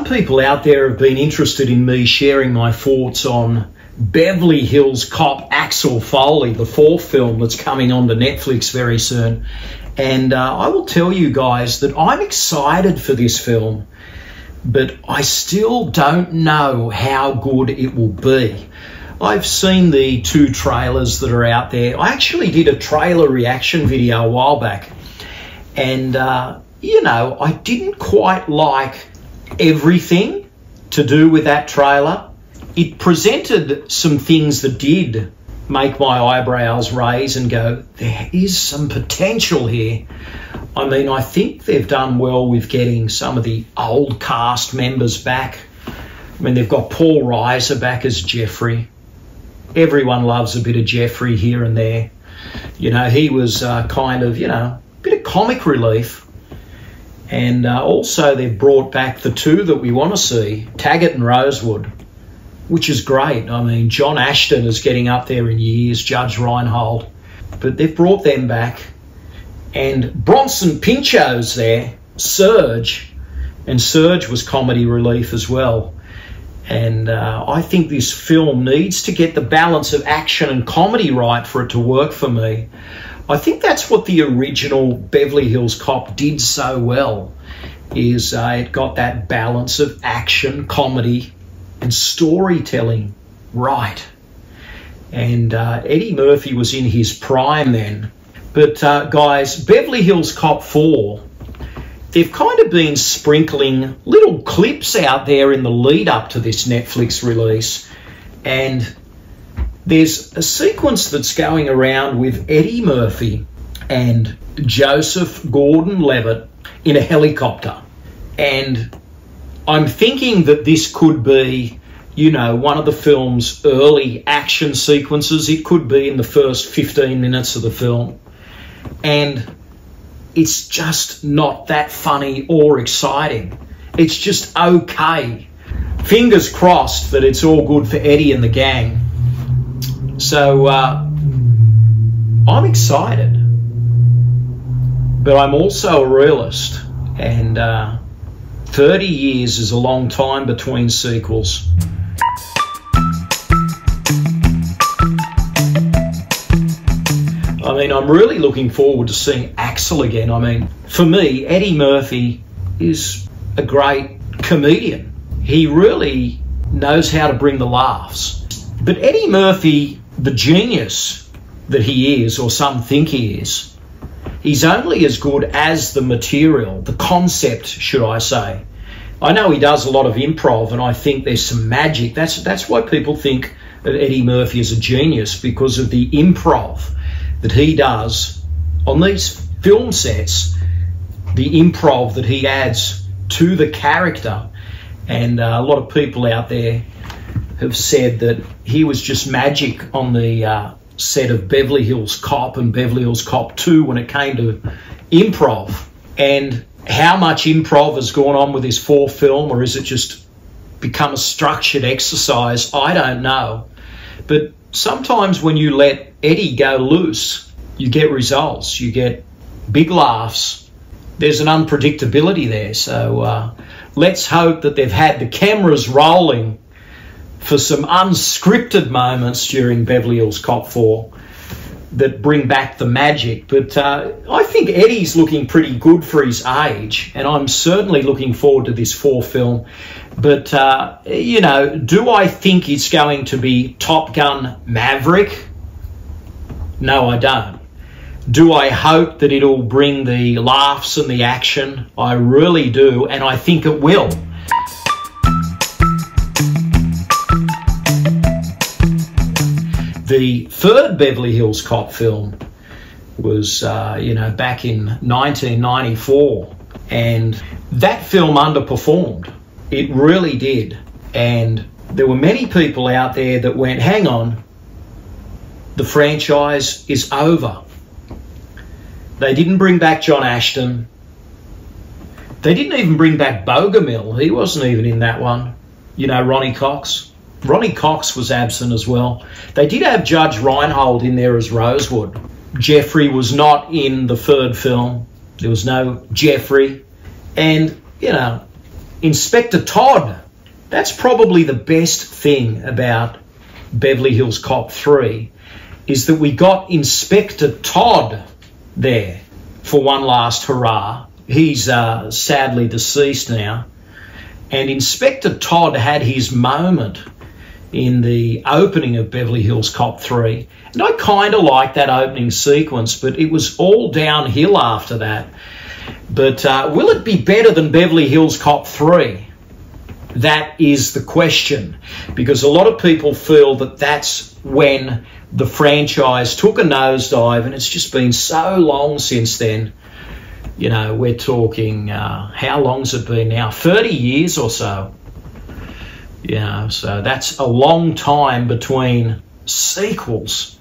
people out there have been interested in me sharing my thoughts on Beverly Hills Cop Axel Foley, the 4th film that's coming on to Netflix very soon. And I will tell you guys that I'm excited for this film, but I still don't know how good it will be. I've seen the 2 trailers that are out there. I actually did a trailer reaction video a while back, and you know, I didn't quite like everything to do with that trailer. It presented some things that did make my eyebrows raise and go, there is some potential here. I mean, I think they've done well with getting some of the old cast members back. I mean, they've got Paul Reiser back as Jeffrey. Everyone loves a bit of Jeffrey here and there. You know, he was kind of, you know, a bit of comic relief. And also they've brought back the 2 that we want to see, Taggart and Rosewood, which is great. I mean, John Ashton is getting up there in years, Judge Reinhold. But they've brought them back. And Bronson Pinchot's there, Surge. And Surge was comedy relief as well. And I think this film needs to get the balance of action and comedy right for it to work for me. I think that's what the original Beverly Hills Cop did so well, is it got that balance of action, comedy, and storytelling right. And Eddie Murphy was in his prime then. But guys, Beverly Hills Cop 4, they've kind of been sprinkling little clips out there in the lead up to this Netflix release. And there's a sequence that's going around with Eddie Murphy and Joseph Gordon-Levitt in a helicopter. And I'm thinking that this could be, you know, one of the film's early action sequences. It could be in the first 15 minutes of the film. And it's just not that funny or exciting. It's just okay. Fingers crossed that it's all good for Eddie and the gang. So I'm excited. But I'm also a realist. And 30 years is a long time between sequels. I mean, I'm really looking forward to seeing Axel again. I mean, for me, Eddie Murphy is a great comedian. He really knows how to bring the laughs. But Eddie Murphy, the genius that he is, or some think he is, he's only as good as the material, the concept, should I say. I know he does a lot of improv, and I think there's some magic. That's why people think that Eddie Murphy is a genius, because of the improv that he does on these film sets, the improv that he adds to the character. And a lot of people out there have said that he was just magic on the set of Beverly Hills Cop and Beverly Hills Cop 2 when it came to improv. And how much improv has gone on with his 4th film, or is it just become a structured exercise? I don't know. But sometimes when you let Eddie go loose, you get results. You get big laughs. There's an unpredictability there. So let's hope that they've had the cameras rolling for some unscripted moments during Beverly Hills Cop 4 that bring back the magic. But I think Eddie's looking pretty good for his age, and I'm certainly looking forward to this 4th film. But, you know, do I think it's going to be Top Gun Maverick? No, I don't. Do I hope that it'll bring the laughs and the action? I really do, and I think it will. The 3rd Beverly Hills Cop film was, you know, back in 1994, and that film underperformed. It really did. And there were many people out there that went, hang on, the franchise is over. They didn't bring back John Ashton. They didn't even bring back Bogomil. He wasn't even in that one. You know, Ronnie Cox. Ronnie Cox was absent as well. They did have Judge Reinhold in there as Rosewood. Jeffrey was not in the 3rd film. There was no Jeffrey. And, you know, Inspector Todd. That's probably the best thing about Beverly Hills Cop 3, is that we got Inspector Todd there for one last hurrah. He's sadly deceased now. And Inspector Todd had his moment in the opening of Beverly Hills Cop 3. And I kind of liked that opening sequence, but it was all downhill after that. But will it be better than Beverly Hills Cop 3? That is the question, because a lot of people feel that that's when the franchise took a nosedive, and it's just been so long since then. You know, we're talking, how long's it been now? 30 years or so. You know, so that's a long time between sequels.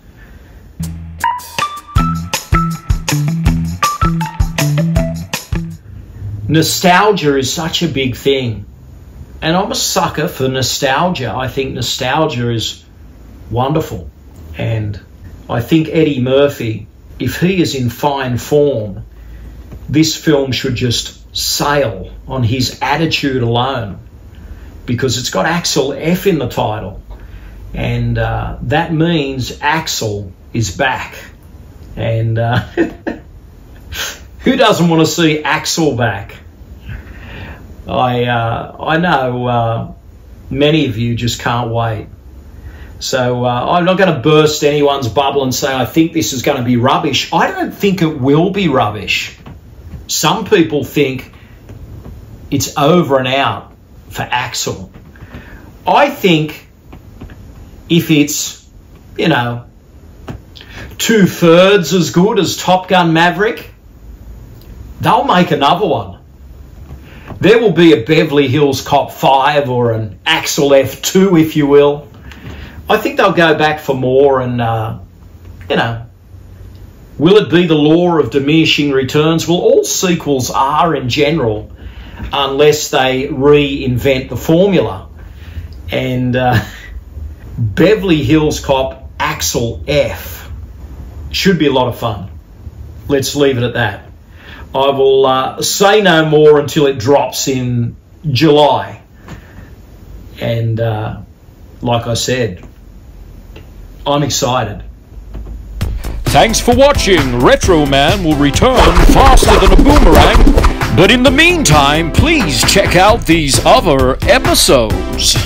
Nostalgia is such a big thing. And I'm a sucker for nostalgia. I think nostalgia is wonderful. And I think Eddie Murphy, if he is in fine form, this film should just sail on his attitude alone, because it's got Axel F in the title. And that means Axel is back. And who doesn't want to see Axel back? I know many of you just can't wait. So I'm not going to burst anyone's bubble and say I think this is going to be rubbish. I don't think it will be rubbish. Some people think it's over and out for Axel. I think if it's, you know, 2/3 as good as Top Gun Maverick, they'll make another one. There will be a Beverly Hills Cop 5 or an Axel F2, if you will. I think they'll go back for more, and, you know, will it be the law of diminishing returns? Well, all sequels are in general, unless they reinvent the formula. And Beverly Hills Cop Axel F should be a lot of fun. Let's leave it at that. I will say no more until it drops in July. And like I said, I'm excited. Thanks for watching. Retro Man will return faster than a boomerang. But in the meantime, please check out these other episodes.